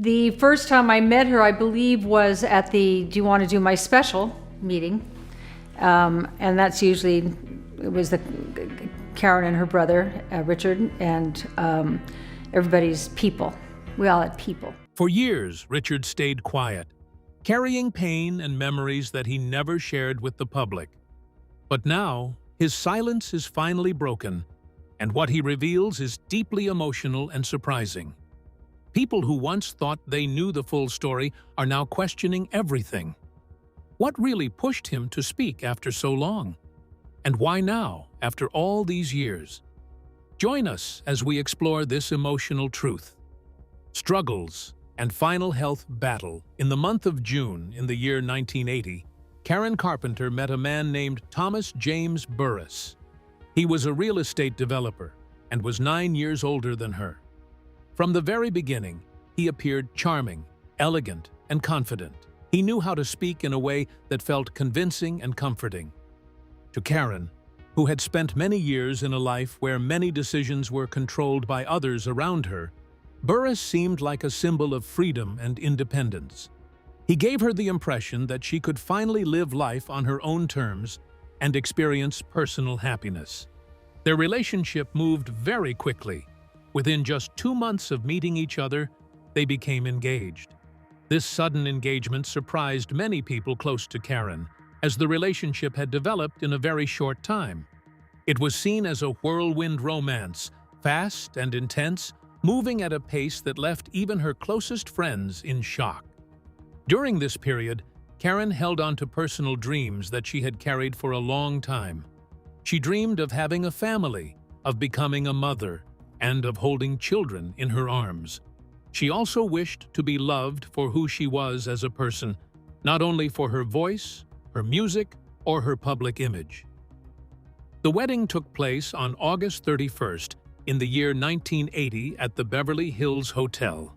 The first time I met her, I believe, was at the Do You Want to Do My Special meeting. And that's usually, it was Karen and her brother, Richard, and everybody's people. We all had people. For years, Richard stayed quiet, carrying pain and memories that he never shared with the public. But now, his silence is finally broken, and what he reveals is deeply emotional and surprising. People who once thought they knew the full story are now questioning everything. What really pushed him to speak after so long? And why now, after all these years? Join us as we explore this emotional truth. Struggles and final health battle. In the month of June in the year 1980, Karen Carpenter met a man named Thomas James Burris. He was a real estate developer and was 9 years older than her. From the very beginning, he appeared charming, elegant, and confident. He knew how to speak in a way that felt convincing and comforting. To Karen, who had spent many years in a life where many decisions were controlled by others around her, Burris seemed like a symbol of freedom and independence. He gave her the impression that she could finally live life on her own terms and experience personal happiness. Their relationship moved very quickly. Within just 2 months of meeting each other, they became engaged. This sudden engagement surprised many people close to Karen, as the relationship had developed in a very short time. It was seen as a whirlwind romance, fast and intense, moving at a pace that left even her closest friends in shock. During this period, Karen held on to personal dreams that she had carried for a long time. She dreamed of having a family, of becoming a mother, and of holding children in her arms. She also wished to be loved for who she was as a person, not only for her voice, her music, or her public image. The wedding took place on August 31st in the year 1980 at the Beverly Hills Hotel.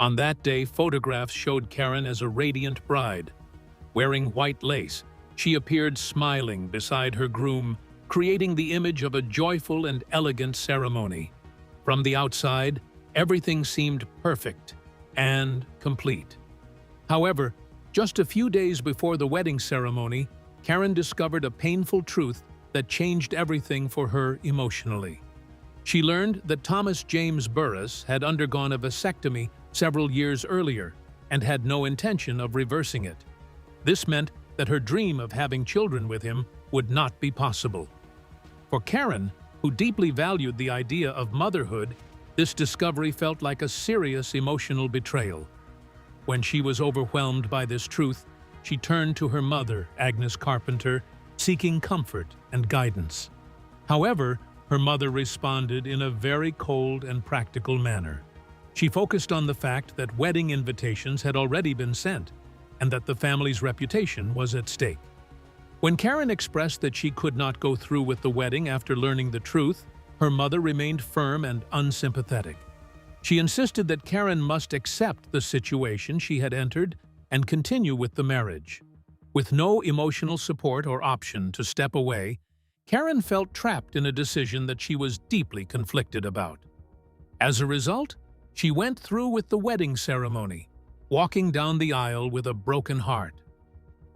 On that day, photographs showed Karen as a radiant bride. Wearing white lace, she appeared smiling beside her groom, creating the image of a joyful and elegant ceremony. From the outside, everything seemed perfect and complete. However, just a few days before the wedding ceremony, Karen discovered a painful truth that changed everything for her emotionally. She learned that Thomas James Burris had undergone a vasectomy several years earlier and had no intention of reversing it. This meant that her dream of having children with him would not be possible. For Karen, who deeply valued the idea of motherhood, this discovery felt like a serious emotional betrayal. When she was overwhelmed by this truth, she turned to her mother, Agnes Carpenter, seeking comfort and guidance. However, her mother responded in a very cold and practical manner. She focused on the fact that wedding invitations had already been sent and that the family's reputation was at stake. When Karen expressed that she could not go through with the wedding after learning the truth, her mother remained firm and unsympathetic. She insisted that Karen must accept the situation she had entered and continue with the marriage. With no emotional support or option to step away, Karen felt trapped in a decision that she was deeply conflicted about. As a result, she went through with the wedding ceremony, walking down the aisle with a broken heart.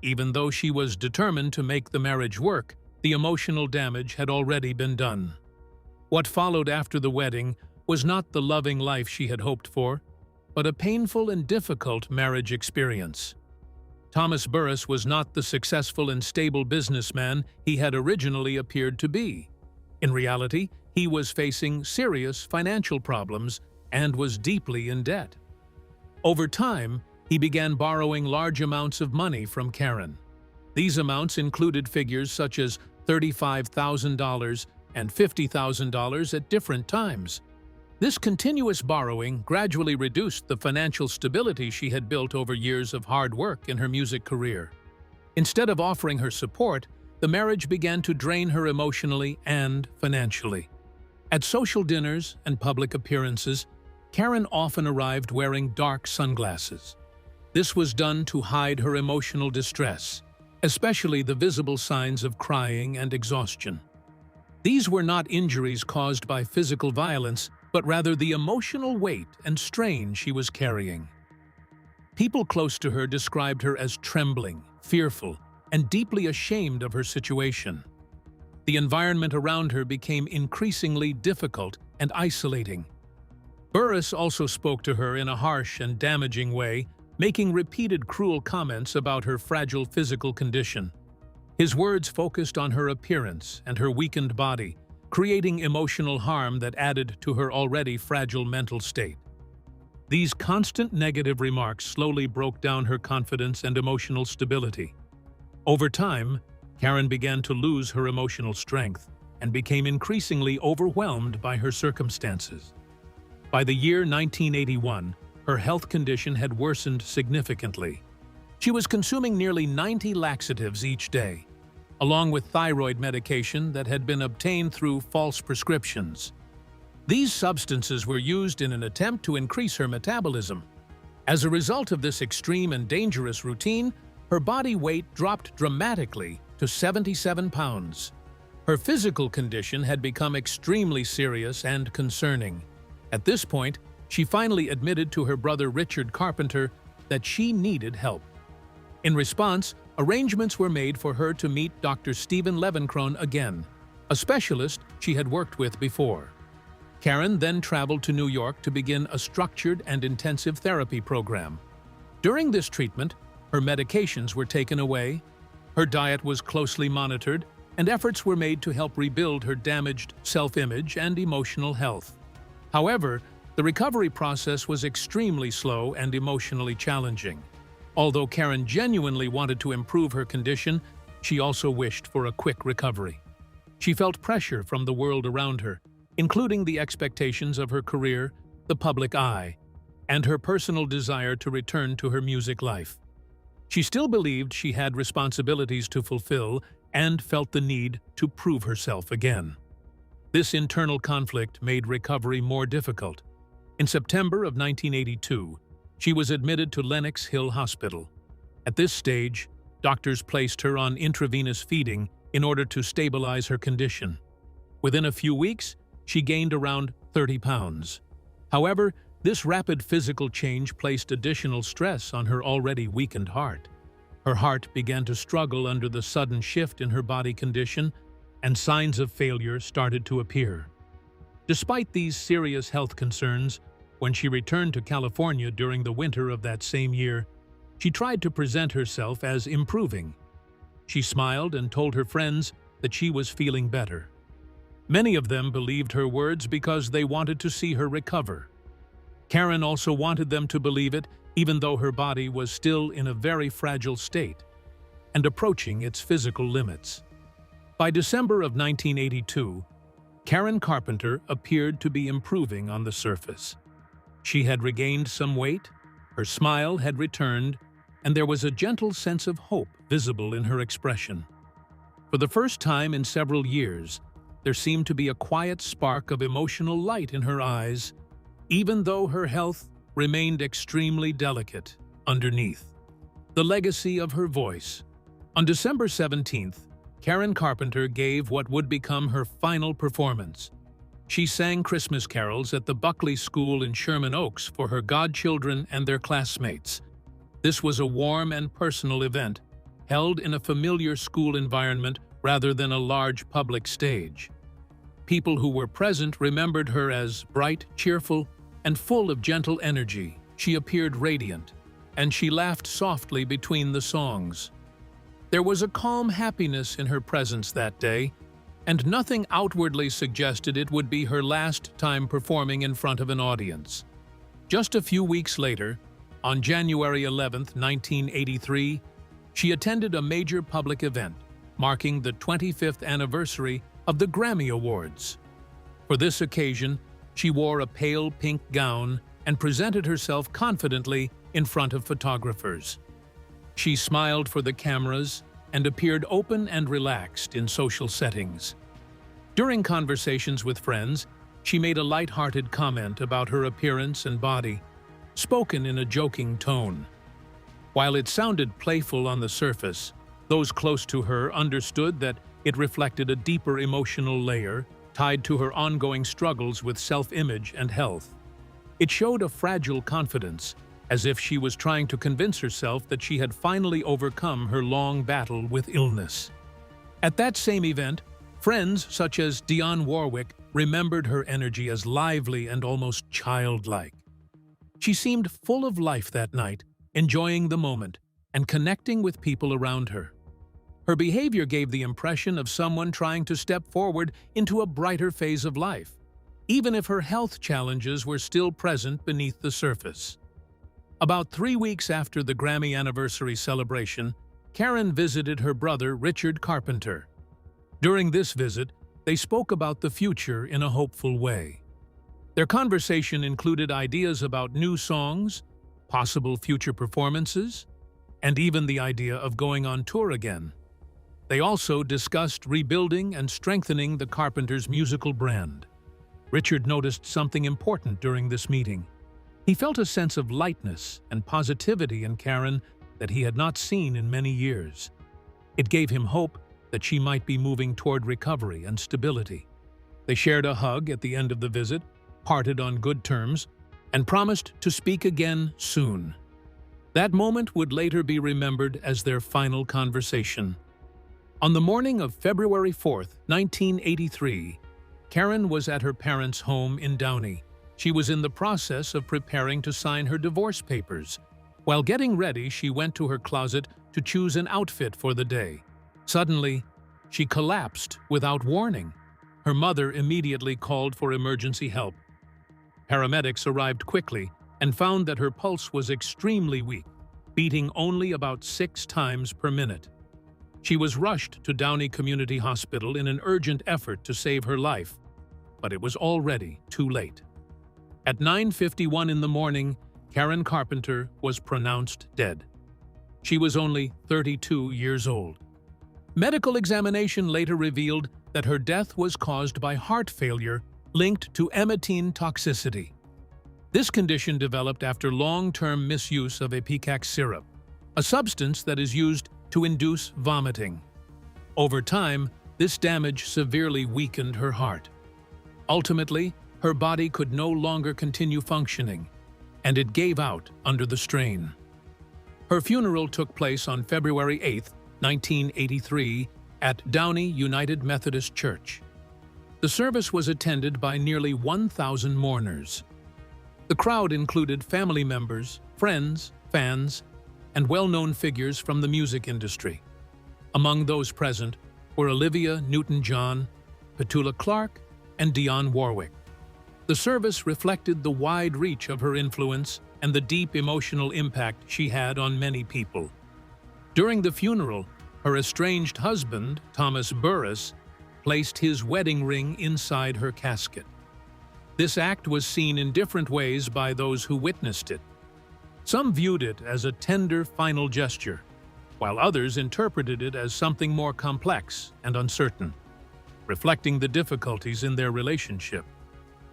Even though she was determined to make the marriage work, the emotional damage had already been done. What followed after the wedding was not the loving life she had hoped for, but a painful and difficult marriage experience. Thomas Burris was not the successful and stable businessman he had originally appeared to be. In reality, he was facing serious financial problems and was deeply in debt. Over time, he began borrowing large amounts of money from Karen. These amounts included figures such as $35,000 and $50,000 at different times. This continuous borrowing gradually reduced the financial stability she had built over years of hard work in her music career. Instead of offering her support, the marriage began to drain her emotionally and financially. At social dinners and public appearances, Karen often arrived wearing dark sunglasses. This was done to hide her emotional distress, especially the visible signs of crying and exhaustion. These were not injuries caused by physical violence, but rather the emotional weight and strain she was carrying. People close to her described her as trembling, fearful, and deeply ashamed of her situation. The environment around her became increasingly difficult and isolating. Burris also spoke to her in a harsh and damaging way, making repeated cruel comments about her fragile physical condition. His words focused on her appearance and her weakened body, creating emotional harm that added to her already fragile mental state. These constant negative remarks slowly broke down her confidence and emotional stability. Over time, Karen began to lose her emotional strength and became increasingly overwhelmed by her circumstances. By the year 1981, her health condition had worsened significantly. She was consuming nearly 90 laxatives each day, along with thyroid medication that had been obtained through false prescriptions. These substances were used in an attempt to increase her metabolism. As a result of this extreme and dangerous routine, her body weight dropped dramatically to 77 pounds. Her physical condition had become extremely serious and concerning. At this point, she finally admitted to her brother Richard Carpenter that she needed help. In response, arrangements were made for her to meet Dr. Stephen Levenkron again, a specialist she had worked with before. Karen then traveled to New York to begin a structured and intensive therapy program. During this treatment, her medications were taken away, her diet was closely monitored, and efforts were made to help rebuild her damaged self-image and emotional health. However, the recovery process was extremely slow and emotionally challenging. Although Karen genuinely wanted to improve her condition, she also wished for a quick recovery. She felt pressure from the world around her, including the expectations of her career, the public eye, and her personal desire to return to her music life. She still believed she had responsibilities to fulfill and felt the need to prove herself again. This internal conflict made recovery more difficult. In September of 1982, she was admitted to Lenox Hill Hospital. At this stage, doctors placed her on intravenous feeding in order to stabilize her condition. Within a few weeks, she gained around 30 pounds. However, this rapid physical change placed additional stress on her already weakened heart. Her heart began to struggle under the sudden shift in her body condition, and signs of failure started to appear. Despite these serious health concerns, when she returned to California during the winter of that same year, she tried to present herself as improving. She smiled and told her friends that she was feeling better. Many of them believed her words because they wanted to see her recover. Karen also wanted them to believe it, even though her body was still in a very fragile state and approaching its physical limits. By December of 1982, Karen Carpenter appeared to be improving on the surface. She had regained some weight, her smile had returned, and there was a gentle sense of hope visible in her expression. For the first time in several years, there seemed to be a quiet spark of emotional light in her eyes, even though her health remained extremely delicate underneath. The legacy of her voice. On December 17th, Karen Carpenter gave what would become her final performance. She sang Christmas carols at the Buckley School in Sherman Oaks for her godchildren and their classmates. This was a warm and personal event, held in a familiar school environment rather than a large public stage. People who were present remembered her as bright, cheerful, and full of gentle energy. She appeared radiant, and she laughed softly between the songs. There was a calm happiness in her presence that day, and nothing outwardly suggested it would be her last time performing in front of an audience. Just a few weeks later, on January 11, 1983, she attended a major public event marking the 25th anniversary of the Grammy Awards. For this occasion, she wore a pale pink gown and presented herself confidently in front of photographers. She smiled for the cameras and appeared open and relaxed in social settings. During conversations with friends, she made a light-hearted comment about her appearance and body, spoken in a joking tone. While it sounded playful on the surface, those close to her understood that it reflected a deeper emotional layer tied to her ongoing struggles with self-image and health. It showed a fragile confidence, as if she was trying to convince herself that she had finally overcome her long battle with illness. At that same event, friends such as Dionne Warwick remembered her energy as lively and almost childlike. She seemed full of life that night, enjoying the moment and connecting with people around her. Her behavior gave the impression of someone trying to step forward into a brighter phase of life, even if her health challenges were still present beneath the surface. About 3 weeks after the Grammy anniversary celebration, Karen visited her brother Richard Carpenter. During this visit, they spoke about the future in a hopeful way. Their conversation included ideas about new songs, possible future performances, and even the idea of going on tour again. They also discussed rebuilding and strengthening the Carpenters' musical brand. Richard noticed something important during this meeting. He felt a sense of lightness and positivity in Karen that he had not seen in many years. It gave him hope that she might be moving toward recovery and stability. They shared a hug at the end of the visit, parted on good terms, and promised to speak again soon. That moment would later be remembered as their final conversation. On the morning of February 4, 1983, Karen was at her parents' home in Downey. She was in the process of preparing to sign her divorce papers. While getting ready, she went to her closet to choose an outfit for the day. Suddenly, she collapsed without warning. Her mother immediately called for emergency help. Paramedics arrived quickly and found that her pulse was extremely weak, beating only about 6 times per minute. She was rushed to Downey Community Hospital in an urgent effort to save her life, but it was already too late. At 9:51 in the morning, Karen Carpenter was pronounced dead. She was only 32 years old. Medical examination later revealed that her death was caused by heart failure linked to emetine toxicity. This condition developed after long-term misuse of ipecac syrup, a substance that is used to induce vomiting. Over time, this damage severely weakened her heart. Ultimately, her body could no longer continue functioning, and it gave out under the strain. Her funeral took place on February 8, 1983, at Downey United Methodist Church. The service was attended by nearly 1,000 mourners. The crowd included family members, friends, fans, and well-known figures from the music industry. Among those present were Olivia Newton-John, Petula Clark, and Dionne Warwick. The service reflected the wide reach of her influence and the deep emotional impact she had on many people. During the funeral, her estranged husband, Thomas Burris, placed his wedding ring inside her casket. This act was seen in different ways by those who witnessed it. Some viewed it as a tender final gesture, while others interpreted it as something more complex and uncertain, reflecting the difficulties in their relationship.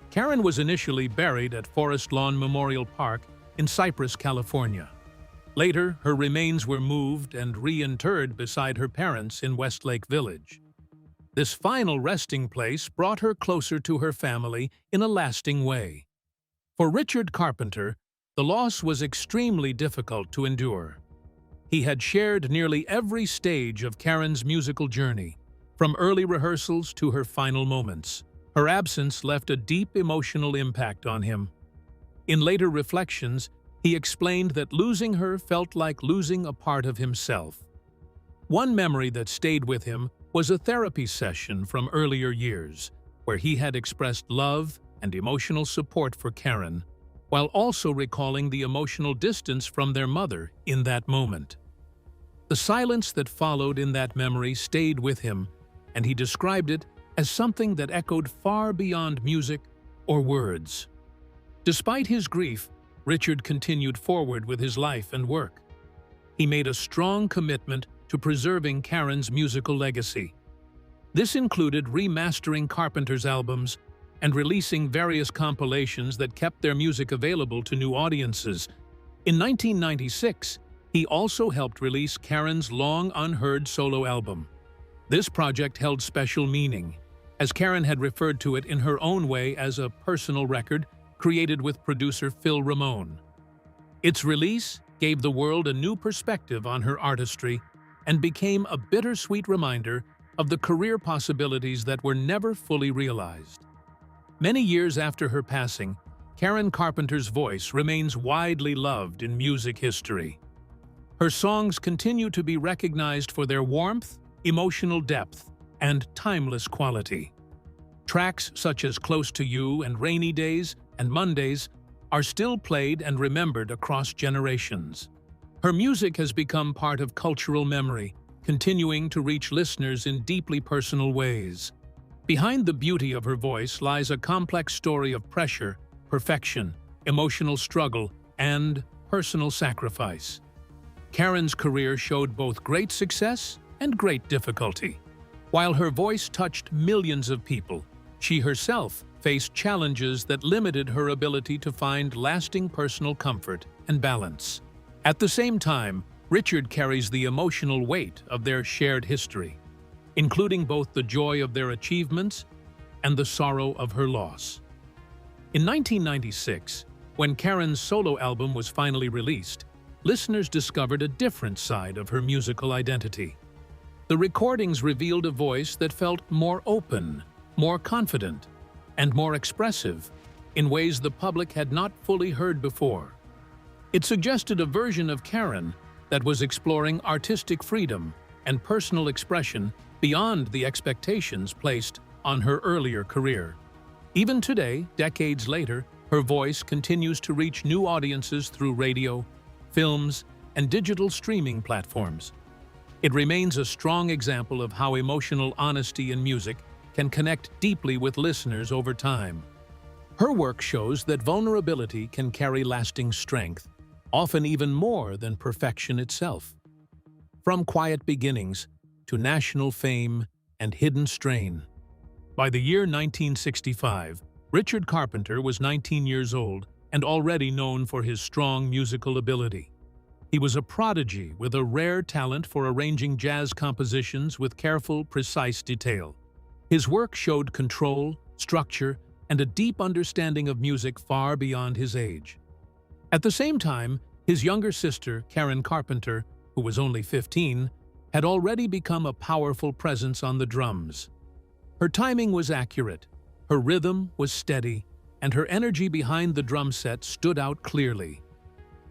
Karen was initially buried at Forest Lawn Memorial Park in Cypress, California. Later, her remains were moved and reinterred beside her parents in Westlake Village. This final resting place brought her closer to her family in a lasting way. For Richard Carpenter, the loss was extremely difficult to endure. He had shared nearly every stage of Karen's musical journey, from early rehearsals to her final moments. Her absence left a deep emotional impact on him. In later reflections, he explained that losing her felt like losing a part of himself. One memory that stayed with him was a therapy session from earlier years, where he had expressed love and emotional support for Karen, while also recalling the emotional distance from their mother in that moment. The silence that followed in that memory stayed with him, and he described it as something that echoed far beyond music or words. Despite his grief, Richard continued forward with his life and work. He made a strong commitment to preserving Karen's musical legacy. This included remastering Carpenter's albums and releasing various compilations that kept their music available to new audiences. In 1996, he also helped release Karen's long-unheard solo album. This project held special meaning, as Karen had referred to it in her own way as a personal record created with producer Phil Ramone. Its release gave the world a new perspective on her artistry and became a bittersweet reminder of the career possibilities that were never fully realized. Many years after her passing, Karen Carpenter's voice remains widely loved in music history. Her songs continue to be recognized for their warmth, emotional depth, and timeless quality. Tracks such as Close to You and Rainy Days and Mondays are still played and remembered across generations. Her music has become part of cultural memory, continuing to reach listeners in deeply personal ways. Behind the beauty of her voice lies a complex story of pressure, perfection, emotional struggle, and personal sacrifice. Karen's career showed both great success and great difficulty. While her voice touched millions of people, she herself faced challenges that limited her ability to find lasting personal comfort and balance. At the same time, Richard carries the emotional weight of their shared history, including both the joy of their achievements and the sorrow of her loss. In 1996, when Karen's solo album was finally released, listeners discovered a different side of her musical identity. The recordings revealed a voice that felt more open, more confident, and more expressive in ways the public had not fully heard before. It suggested a version of Karen that was exploring artistic freedom and personal expression beyond the expectations placed on her earlier career. Even today, decades later, her voice continues to reach new audiences through radio, films, and digital streaming platforms. It remains a strong example of how emotional honesty in music can connect deeply with listeners over time. Her work shows that vulnerability can carry lasting strength, often even more than perfection itself. From quiet beginnings to national fame and hidden strain. By the year 1965, Richard Carpenter was 19 years old and already known for his strong musical ability. He was a prodigy with a rare talent for arranging jazz compositions with careful, precise detail. His work showed control, structure, and a deep understanding of music far beyond his age. At the same time, his younger sister, Karen Carpenter, who was only 15, had already become a powerful presence on the drums. Her timing was accurate, her rhythm was steady, and her energy behind the drum set stood out clearly.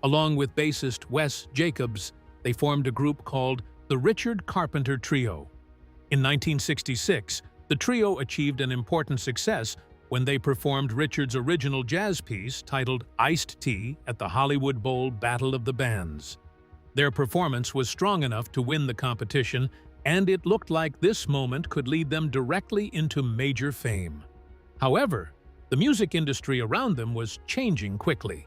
Along with bassist Wes Jacobs, they formed a group called the Richard Carpenter Trio. In 1966, the trio achieved an important success when they performed Richard's original jazz piece titled Iced Tea at the Hollywood Bowl Battle of the Bands. Their performance was strong enough to win the competition, and it looked like this moment could lead them directly into major fame. However, the music industry around them was changing quickly.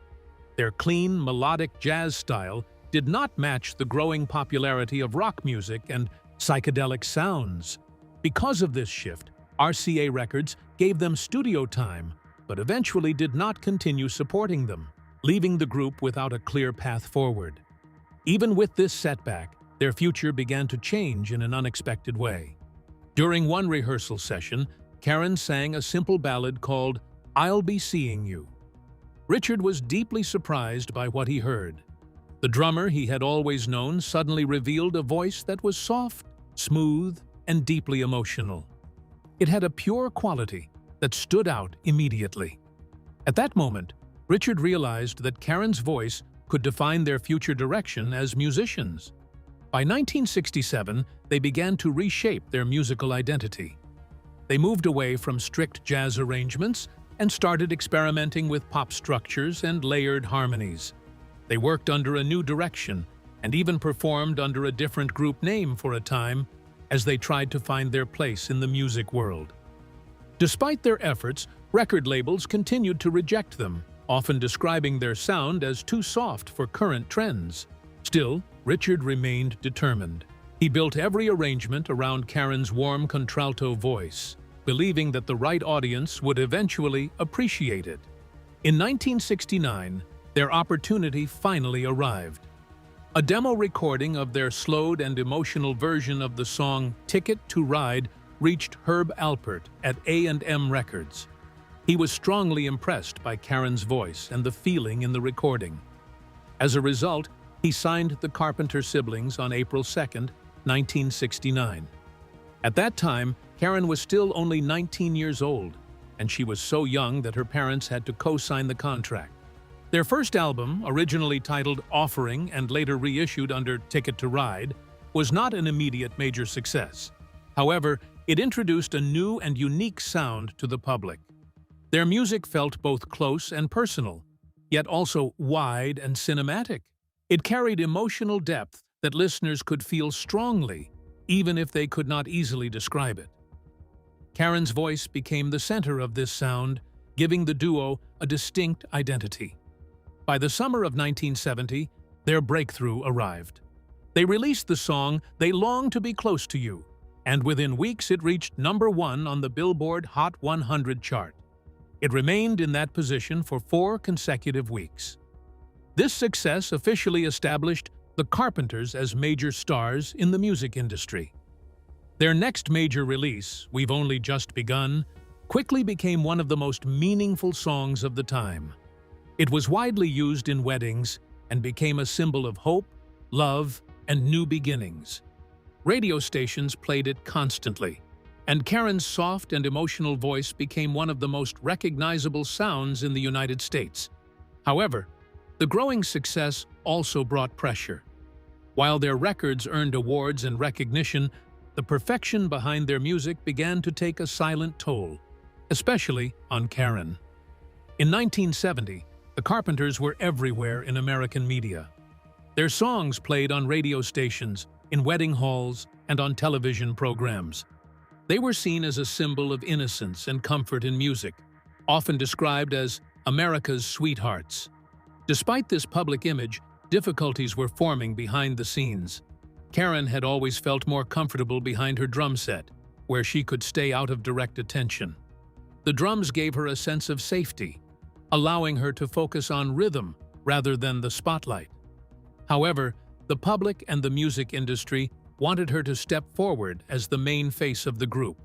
Their clean, melodic jazz style did not match the growing popularity of rock music and psychedelic sounds. Because of this shift, RCA Records gave them studio time, but eventually did not continue supporting them, leaving the group without a clear path forward. Even with this setback, their future began to change in an unexpected way. During one rehearsal session, Karen sang a simple ballad called I'll Be Seeing You. Richard was deeply surprised by what he heard. The drummer he had always known suddenly revealed a voice that was soft, smooth, and deeply emotional. It had a pure quality that stood out immediately. At that moment, Richard realized that Karen's voice could define their future direction as musicians. By 1967, they began to reshape their musical identity. They moved away from strict jazz arrangements and started experimenting with pop structures and layered harmonies. They worked under a new direction and even performed under a different group name for a time as they tried to find their place in the music world. Despite their efforts, record labels continued to reject them, often describing their sound as too soft for current trends. Still, Richard remained determined. He built every arrangement around Karen's warm contralto voice, believing that the right audience would eventually appreciate it. In 1969, their opportunity finally arrived. A demo recording of their slowed and emotional version of the song Ticket to Ride reached Herb Alpert at A&M Records. He was strongly impressed by Karen's voice and the feeling in the recording. As a result, he signed the Carpenter siblings on April 2, 1969. At that time, Karen was still only 19 years old, and she was so young that her parents had to co-sign the contract. Their first album, originally titled Offering and later reissued under Ticket to Ride, was not an immediate major success. However, it introduced a new and unique sound to the public. Their music felt both close and personal, yet also wide and cinematic. It carried emotional depth that listeners could feel strongly, even if they could not easily describe it. Karen's voice became the center of this sound, giving the duo a distinct identity. By the summer of 1970, their breakthrough arrived. They released the song They Long to Be Close to You, and within weeks it reached #1 on the Billboard Hot 100 chart. It remained in that position for 4 consecutive weeks. This success officially established the Carpenters as major stars in the music industry. Their next major release, We've Only Just Begun, quickly became one of the most meaningful songs of the time. It was widely used in weddings and became a symbol of hope, love, and new beginnings. Radio stations played it constantly, and Karen's soft and emotional voice became one of the most recognizable sounds in the United States. However, the growing success also brought pressure. While their records earned awards and recognition, the perfection behind their music began to take a silent toll, especially on Karen. In 1970, the Carpenters were everywhere in American media. Their songs played on radio stations, in wedding halls, and on television programs. They were seen as a symbol of innocence and comfort in music, often described as America's sweethearts. Despite this public image, difficulties were forming behind the scenes. Karen had always felt more comfortable behind her drum set, where she could stay out of direct attention. The drums gave her a sense of safety, allowing her to focus on rhythm rather than the spotlight. However, the public and the music industry wanted her to step forward as the main face of the group.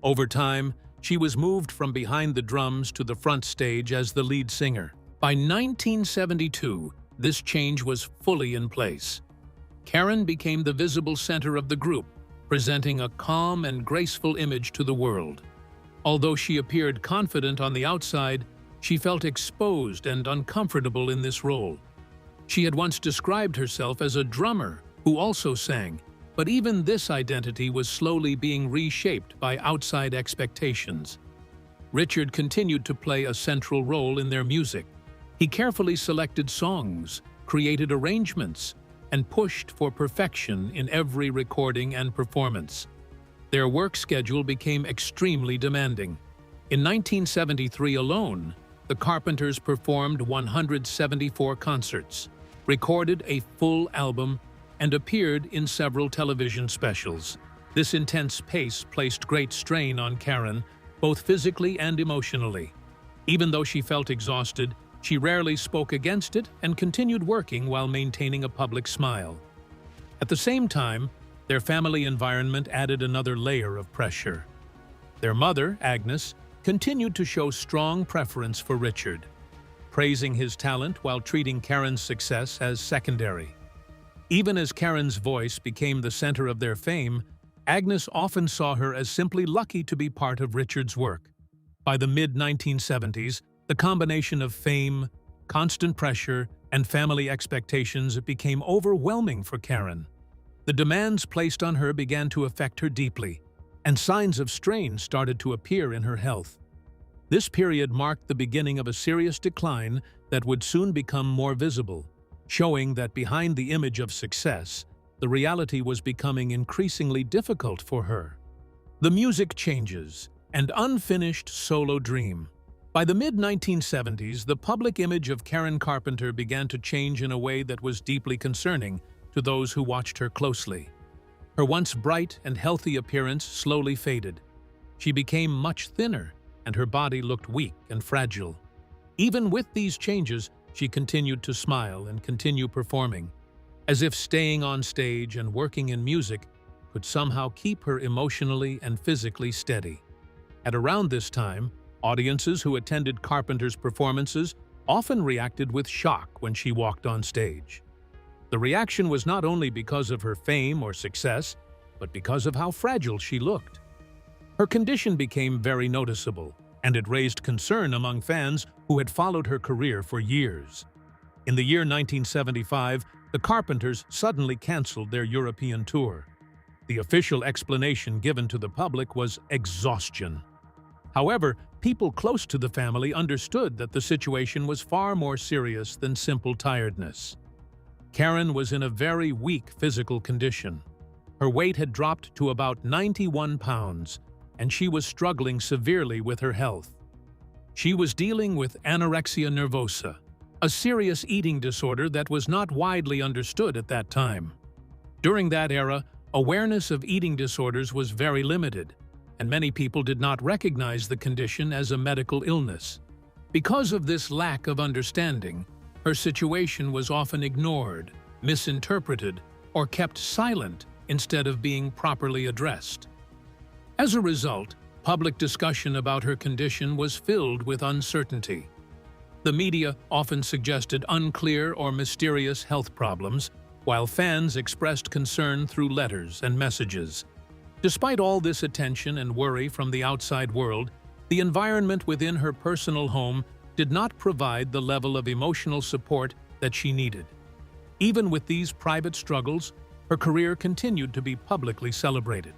Over time, she was moved from behind the drums to the front stage as the lead singer. By 1972, this change was fully in place. Karen became the visible center of the group, presenting a calm and graceful image to the world. Although she appeared confident on the outside, she felt exposed and uncomfortable in this role. She had once described herself as a drummer who also sang, but even this identity was slowly being reshaped by outside expectations. Richard continued to play a central role in their music. He carefully selected songs, created arrangements, and pushed for perfection in every recording and performance. Their work schedule became extremely demanding. In 1973 alone, the Carpenters performed 174 concerts, recorded a full album, and appeared in several television specials. This intense pace placed great strain on Karen, both physically and emotionally. Even though she felt exhausted, she rarely spoke against it and continued working while maintaining a public smile. At the same time, their family environment added another layer of pressure. Their mother, Agnes, continued to show strong preference for Richard, praising his talent while treating Karen's success as secondary. Even as Karen's voice became the center of their fame, Agnes often saw her as simply lucky to be part of Richard's work. By the mid-1970s, the combination of fame, constant pressure, and family expectations became overwhelming for Karen. The demands placed on her began to affect her deeply, and signs of strain started to appear in her health. This period marked the beginning of a serious decline that would soon become more visible, showing that behind the image of success, the reality was becoming increasingly difficult for her. The music changes, and unfinished solo dream. By the mid-1970s, the public image of Karen Carpenter began to change in a way that was deeply concerning to those who watched her closely. Her once bright and healthy appearance slowly faded. She became much thinner, and her body looked weak and fragile. Even with these changes, she continued to smile and continue performing. As if staying on stage and working in music could somehow keep her emotionally and physically steady. At around this time, audiences who attended Carpenter's performances often reacted with shock when she walked on stage. The reaction was not only because of her fame or success, but because of how fragile she looked. Her condition became very noticeable, and it raised concern among fans who had followed her career for years. In the year 1975, the Carpenters suddenly canceled their European tour. The official explanation given to the public was exhaustion. However, people close to the family understood that the situation was far more serious than simple tiredness. Karen was in a very weak physical condition. Her weight had dropped to about 91 pounds, and she was struggling severely with her health. She was dealing with anorexia nervosa, a serious eating disorder that was not widely understood at that time. During that era, awareness of eating disorders was very limited, and many people did not recognize the condition as a medical illness. Because of this lack of understanding, her situation was often ignored, misinterpreted, or kept silent instead of being properly addressed. As a result, public discussion about her condition was filled with uncertainty. The media often suggested unclear or mysterious health problems, while fans expressed concern through letters and messages. Despite all this attention and worry from the outside world, the environment within her personal home did not provide the level of emotional support that she needed. Even with these private struggles, her career continued to be publicly celebrated.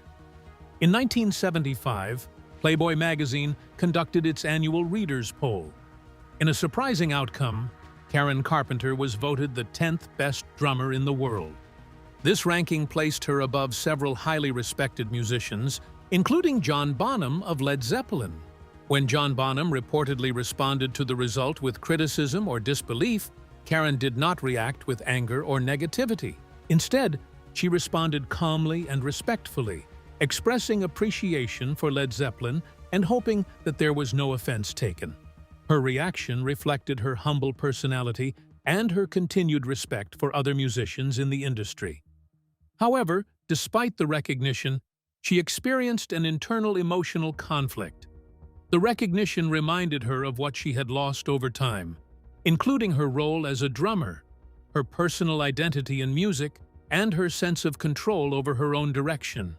In 1975, Playboy magazine conducted its annual readers' poll. In a surprising outcome, Karen Carpenter was voted the 10th best drummer in the world. This ranking placed her above several highly respected musicians, including John Bonham of Led Zeppelin. When John Bonham reportedly responded to the result with criticism or disbelief, Karen did not react with anger or negativity. Instead, she responded calmly and respectfully, expressing appreciation for Led Zeppelin and hoping that there was no offense taken. Her reaction reflected her humble personality and her continued respect for other musicians in the industry. However, despite the recognition, she experienced an internal emotional conflict. The recognition reminded her of what she had lost over time, including her role as a drummer, her personal identity in music, and her sense of control over her own direction.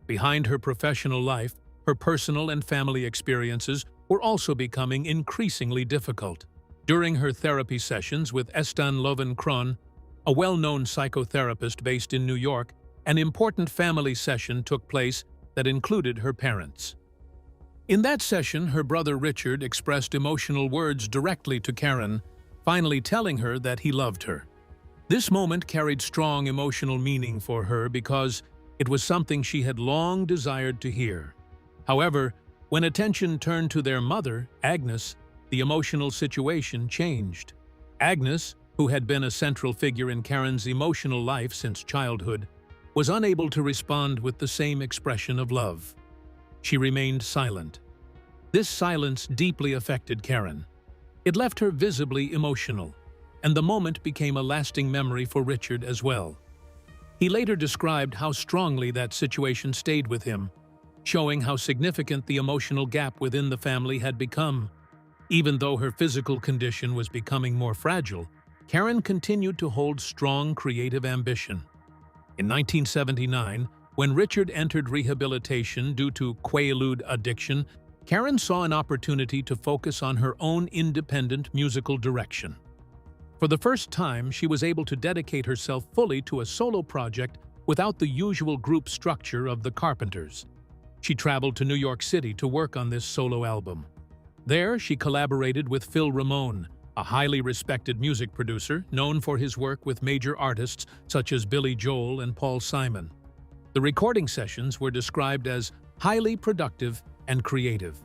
Behind her professional life, her personal and family experiences were also becoming increasingly difficult. During her therapy sessions with Estan Lovenkron, a well-known psychotherapist based in New York, an important family session took place that included her parents. In that session, her brother Richard expressed emotional words directly to Karen, finally telling her that he loved her. This moment carried strong emotional meaning for her because it was something she had long desired to hear. However, when attention turned to their mother, Agnes, the emotional situation changed. Agnes, who had been a central figure in Karen's emotional life since childhood, was unable to respond with the same expression of love. She remained silent. This silence deeply affected Karen. It left her visibly emotional, and the moment became a lasting memory for Richard as well. He later described how strongly that situation stayed with him, showing how significant the emotional gap within the family had become. Even though her physical condition was becoming more fragile, Karen continued to hold strong creative ambition. In 1979, when Richard entered rehabilitation due to Quaalude addiction, Karen saw an opportunity to focus on her own independent musical direction. For the first time, she was able to dedicate herself fully to a solo project without the usual group structure of the Carpenters. She traveled to New York City to work on this solo album. There, she collaborated with Phil Ramone, a highly respected music producer known for his work with major artists such as Billy Joel and Paul Simon. The recording sessions were described as highly productive and creative.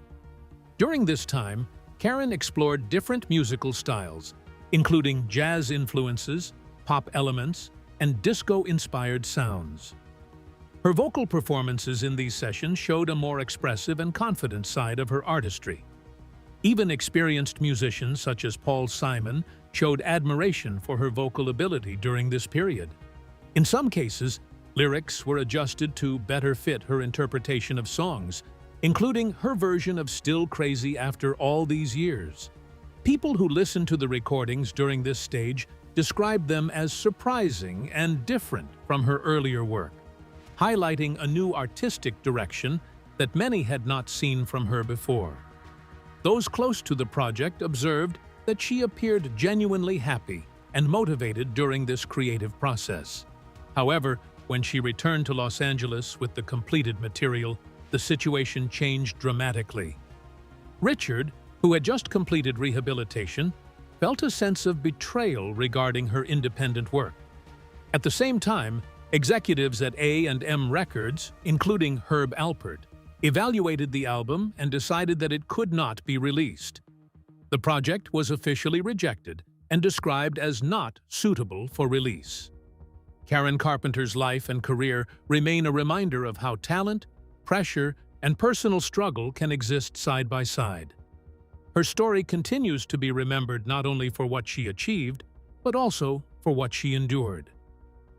During this time, Karen explored different musical styles, including jazz influences, pop elements, and disco-inspired sounds. Her vocal performances in these sessions showed a more expressive and confident side of her artistry. Even experienced musicians such as Paul Simon showed admiration for her vocal ability during this period. In some cases, Lyrics were adjusted to better fit her interpretation of songs, including her version of Still Crazy After All These Years. People who listened to the recordings during this stage described them as surprising and different from her earlier work, highlighting a new artistic direction that many had not seen from her before. Those close to the project observed that she appeared genuinely happy and motivated during this creative process. However, when she returned to Los Angeles with the completed material, the situation changed dramatically. Richard, who had just completed rehabilitation, felt a sense of betrayal regarding her independent work. At the same time, executives at A&M Records, including Herb Alpert, evaluated the album and decided that it could not be released. The project was officially rejected and described as not suitable for release. Karen Carpenter's life and career remain a reminder of how talent, pressure, and personal struggle can exist side by side. Her story continues to be remembered not only for what she achieved, but also for what she endured.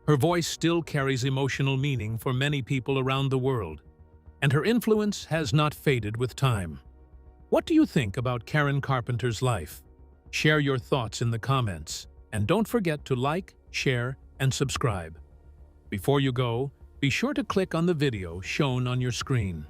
Her voice still carries emotional meaning for many people around the world, and her influence has not faded with time. What do you think about Karen Carpenter's life? Share your thoughts in the comments, and don't forget to like, share, and subscribe. Before you go, be sure to click on the video shown on your screen.